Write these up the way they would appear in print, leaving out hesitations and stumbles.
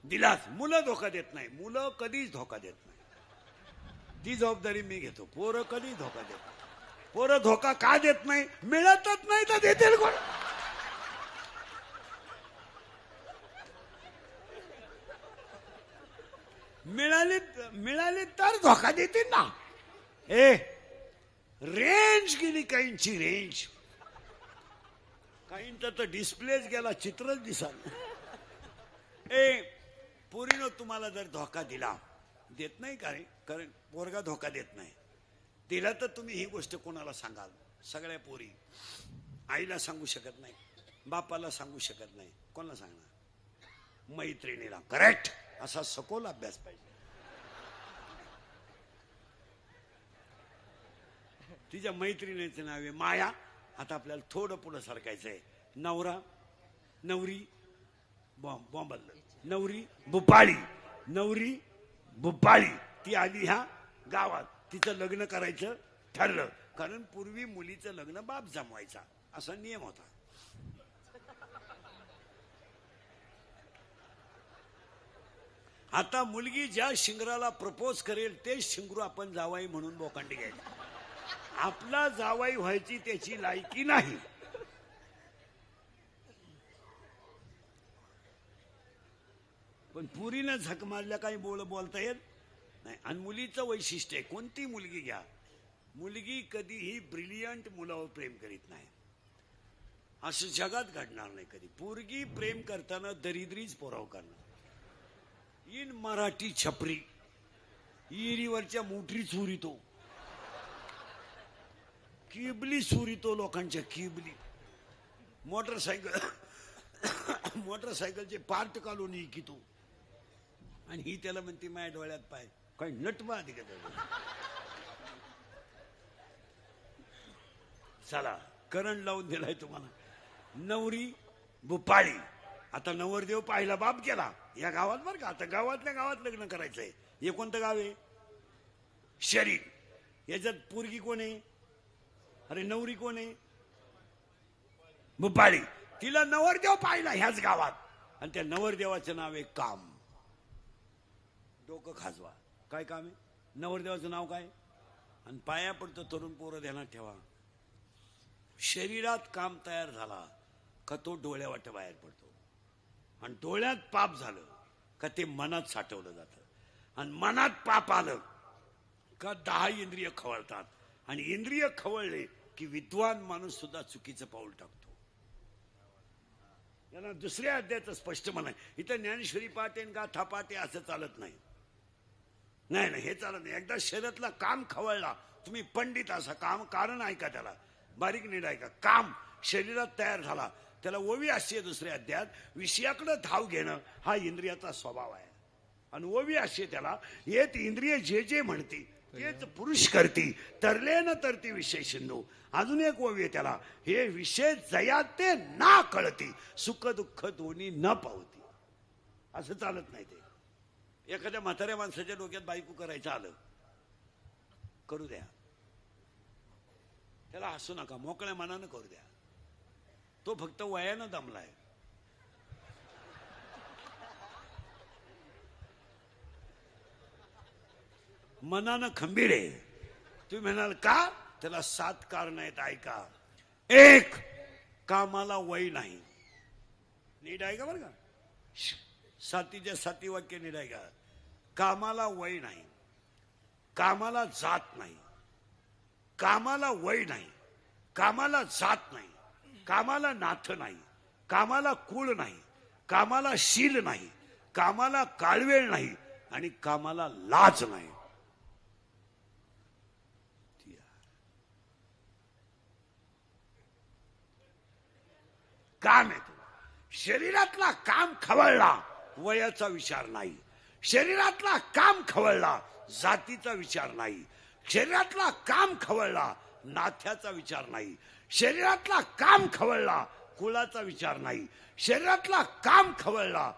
दिलास. मुलं धोका देत नाही, मुलं कधीच धोका देत नाही. ती जबाबदारी मी घेतो. पोरं कधीच धोका देत नाही. पोरं धोका का देत नाही? मिळतच नाही तर देतील कोण? मिळाली तर धोका देतील ना. रेंज गेली काहींची, रेंज. काहींचा तर डिस्प्लेच गेला, चित्रच दिसाल. पोरीनं तुम्हाला जर धोका दिला, देत नाही का रे? कारण पोरगा धोका देत नाही. दिला तर तुम्ही ही गोष्ट कोणाला सांगाल? सगळ्या पोरी आईला सांगू शकत नाही, बापाला सांगू शकत नाही. कोणाला सांगणार? मैत्रिणीला. करेक्ट. असा सखोल अभ्यास पाहिजे. तिच्या मैत्रिणीचं नाव आहे माया. आता आपल्याला थोडं पुढं सरकायचंय. नवरा नवरी बॉम्बल, नवरी भुपाळी, नवरी भुपाळी. ती आली ह्या गावात, तिचं लग्न करायचं ठरलं. कारण पूर्वी मुलीचं लग्न बाप जमवायचा असा नियम होता. आता मुलगी ज्या शिंगराला प्रपोज करेल तेच शिंगरू आपण जावाई म्हणून बोकांडी घ्यायची. आपला जावाई व्हायची त्याची लायकी नाही. पण पुरीनं झक मारल्या काही बोलता येत नाही. आणि मुलीचं वैशिष्ट्य आहे, कोणती मुलगी घ्या, मुलगी कधीही ब्रिलियंट मुलावर प्रेम करीत नाही. असं जगात घडणार नाही कधी. पोरगी प्रेम करताना दरिद्रीच पोराव करणार. इन मराठी छपरी, इरीवरच्या मोटरी चोरीतो, किबली चोरीतो, लोकांच्या किबली. मोटरसायकलचे पार्ट काढून इकितो. आणि ही त्याला म्हणते माझ्या डोळ्यात पाय. काही नटवा आधी का? चला, करंट लावून दिलाय तुम्हाला. नवरी भुपाळी. आता नवरदेव पाहिला बाप केला या गावात बरं का. आता गावातल्या गावात लग्न करायचंय. हे कोणतं गाव आहे? शरीर. याच्यात पोरगी कोण आहे? अरे नवरी कोण आहे? भुपाळी. तिला नवरदेव पाहिला ह्याच गावात, आणि त्या नवरदेवाचं नाव आहे काम. डोकं खाजवा. काय काम आहे? नवरदेवाचं नाव काय? आणि पाया पडतं तरुण पोरं ध्यानात ठेवा. शरीरात काम तयार झाला का तो डोळ्यावाट बाहेर पडतो. आणि डोळ्यात पाप झालं का ते मनात साठवलं जातं. आणि मनात पाप आलं का 10 इंद्रिय खवळतात. आणि इंद्रिय खवळले की विद्वान माणूस सुद्धा चुकीचं पाऊल टाकतो. यांना दुसऱ्या अध्यायाचं स्पष्ट म्हणाय. इथं ज्ञानेश्वरी पाटे गाथा पाटे असं चालत नाही. नाही, हे चालत नाही. एकदा शरीरातला काम खवळला, तुम्ही पंडित असा काम कारण ऐका, त्याला बारीक नीट ऐका. काम शरीरात तयार झाला, त्याला ओवी अशी आहे दुसऱ्या अध्यायात, विषयाकडे धाव घेणं हा इंद्रियाचा स्वभाव आहे. आणि ओवी अशी आहे त्याला, येत इंद्रिय जे जे म्हणती तेच पुरुष करती, तरले न तरती विषय सिंधू. अजून एक ओवी आहे त्याला, हे विषय जया ते ना कळती, सुख दुःख दोन्ही न पावती. असं चालत नाही. ते एखाद्या म्हाताऱ्या माणसाच्या डोक्यात बायको करायचं आलं, करू द्या. त्याला हसू नका, मोकळ्या मनानं करू द्या. तो फक्त वयानं दमलाय. मनानं खंबीर आहे. तुम्ही म्हणाल का? त्याला 7 कारण आहेत, ऐका. 1, कामाला वय नाही. नीट ऐका बरं का. 7च्या 7 वाक्य नीट ऐका. कामाला वय नाही, कामाला जात नाही, कामाला वय नाही, कामाला जात नाही, कामाला नाथ नाही, कामाला कुळ नाही, कामाला शील नाही, कामाला काळवेळ नाही, आणि कामाला लाज नाही. काम आहे. शरीरातला काम खवळला, वयाचा विचार नाही. शरीरातला काम खवळला, जातीचा विचार नाही. शरीरातला काम खवळला, नाथ्याचा विचार नाही. शरीरातला काम खवळला, कुळाचा विचार नाही. शरीरातला काम खवळला,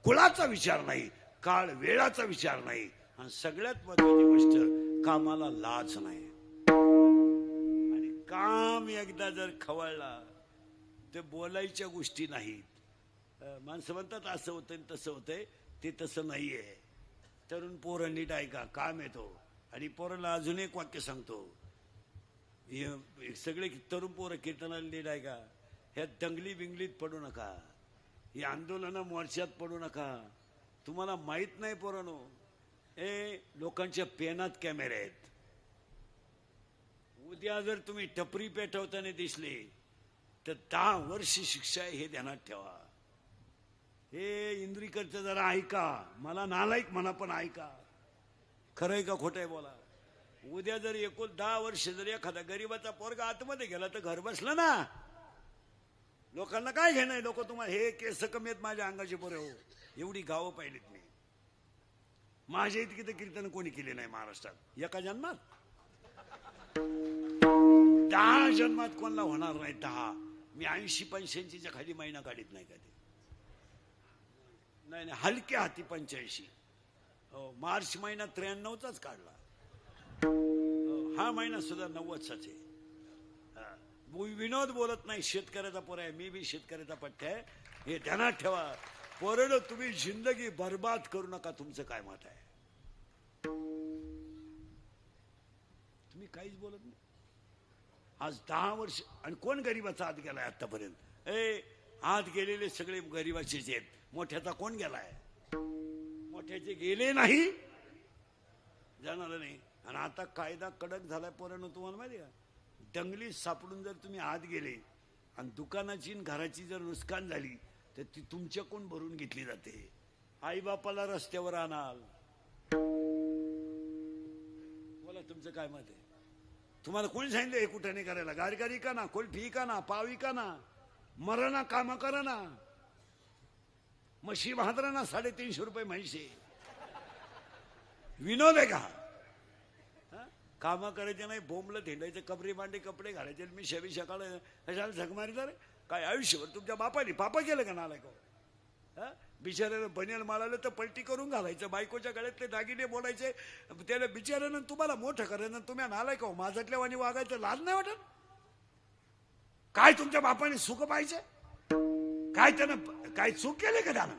कुळाचा विचार नाही, काळ वेळाचा विचार नाही. आणि सगळ्यात महत्वाची गोष्ट, कामाला लाज नाही. आणि काम एकदा जर खवळला तर बोलायच्या गोष्टी नाहीत, माणसं म्हणतात असं होतंय तसं होतंय, ते तसं नाहीये. तरुण पोरं नीट ऐका, काम येतो. आणि पोराला अजून एक वाक्य सांगतो, सगळे तरुण पोरं कीर्तनाला नीट ऐका, ह्या दंगली बिंगलीत पडू नका, ही आंदोलनं मोर्चात पडू नका. तुम्हाला माहित नाही पोरांनो, लोकांच्या पेनात कॅमेरे आहेत. उद्या जर तुम्ही टपरी पेटवताना दिसले तर 10 वर्ष शिक्षा आहे, हे ध्यानात ठेवा. हे इंद्रिकरचं जरा ऐका, मला नालायक म्हणा पण ऐका, खरंय का खोटंय बोला. उद्या जर 10 वर्ष जर एखादा गरीबाचा पोरगा आतमध्ये गेला तर घर बसलं ना. लोकांना काय घेणं, लोक तुम्हाला हे केस कमी आहेत माझ्या अंगाचे पोरे हो. एवढी गावं पाहिलीत मी. माझ्या इतकी तर कीर्तन कोणी केले नाही महाराष्ट्रात एका जन्मात. 10 जन्मात कोणाला होणार नाही. 10 मी 80-85च्या खाली महिना काढीत नाही कधी. नाही हलक्या हाती 85. मार्च महिना 93चाच काढला. हा महिना सुद्धा 90चाच आहे. विनोद बोलत नाही, शेतकऱ्याचा पोर आहे, मी बी शेतकऱ्याचा पठ्ठ आहे, हे ध्यानात ठेवा. पोरं तुम्ही जिंदगी बर्बाद करू नका. तुमचं काय मत आहे? तुम्ही काहीच बोलत नाही. आज 10 वर्ष आणि कोण गरीबाचा हात गेलाय आतापर्यंत? हात गेलेले सगळे गरीबाचेच आहेत. मोठ्याचा कोण गेलाय? मोठ्याचे गेले नाही, जाणार नाही. आणि आता कायदा कडक झालाय पोरांनो, तुम्हाला माहिती का? दंगलीत सापडून जर तुम्ही आत गेले आणि दुकानाची घराची जर नुकसान झाली तर ती तुमच्याकडून भरून घेतली जाते. आई बापाला रस्त्यावर आणाल. बोला तुमचं काय मत आहे? तुम्हाला कोणी सांगितलं हे कुठं नाही करायला? गारगारी का ना, कुल्फी का ना, पावी का ना, मरा ना, काम करा ना, म्हशी भादरा ना, 350 रुपये म्हैसे. विनोद आहे का? काम करायचे नाही, बोंबलं धेंडायचं, कपडे मांडे कपडे घालायचे, मी शबी सकाळ कशाला झक मारिता रे? काय आयुष्यभर तुमच्या बापाने पापा केलं का नालाय का? बिचाऱ्यानं बनियाल माळालं तर पलटी करून घालायचं, बायकोच्या गळ्यातले दागिने बोलायचे, त्याला बिचाऱ्यानं तुम्हाला मोठं करायचं, तुम्ही नालाय का? माझ्यातल्या वाणी वागायचं लाज नाही वाटत? काय तुमच्या बापाने सुख पाहिजे? काय त्यानं काय चूक केले का त्यानं?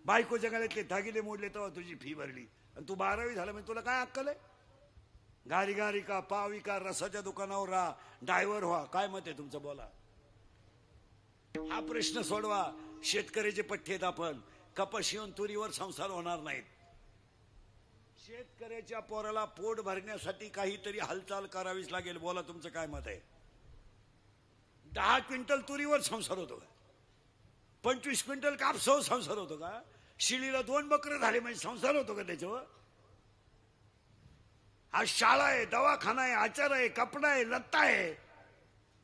बायकोच्या गळ्यातले दागिने मोडले तेव्हा तुझी फी भरली आणि तू 12वी झाला म्हणजे तुला काय अक्कल आहे? गारी गारी का, पावी का, रसाच्या दुकानावर राहा, ड्रायव्हर व्हा, काय मत आहे तुमचं? बोला. हा प्रश्न सोडवा. शेतकऱ्याचे पठ्ठे आहेत आपण. कपाशी आणि तुरीवर संसार होणार नाहीत. शेतकऱ्याच्या पोराला पोट भरण्यासाठी काहीतरी हालचाल करावीच लागेल. बोला तुमचं काय मत आहे? 10 क्विंटल तुरीवर संसार होतो का? 25 क्विंटल कापसावर संसार होतो का? शिळीला 2 बकरं झाले म्हणजे संसार होतो का त्याच्यावर? आज शाळा आहे, दवाखाना आहे, आचार आहे, कपडा आहे, लत्ता आहे.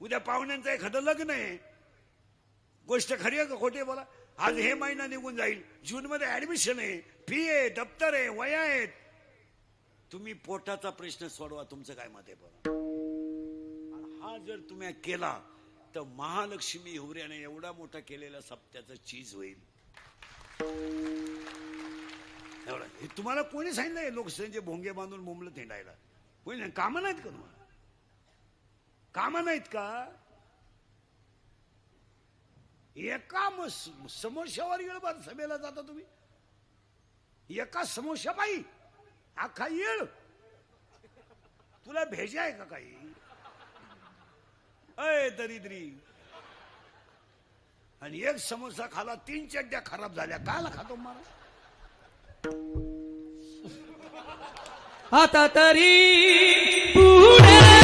उद्या पाहुण्यांचं एखादं लग्न आहे. गोष्ट खरी आहे का खोटी? बोला. आज हे महिना निघून जाईल, जून मध्ये ऍडमिशन आहे, फी आहे, दप्तर आहे, वया आहेत. तुम्ही पोटाचा प्रश्न सोडवा. तुमचं काय मत आहे? बोला. हा जर तुम्ही केला तर महालक्ष्मी हिवऱ्याने एवढा मोठा केलेला सप्त्याचं चीज होईल. एवढा. हे तुम्हाला कोणी सांगितलंय लोकसंख्येचे भोंगे बांधून मुंबलं थेंडायला? कोणी नाही. कामं नाहीत का तुम्हाला? कामं नाहीत का? एका समोश्यावर येळ सभेला जाता तुम्ही, एका समोश्या बाई अख्खा येळ. तुला भेजा आहे का काही? अय दरिद्री. आणि एक समोसा खाला 3 चड्ड्या खराब झाल्या. काला खातो मला? आता तरी पुढे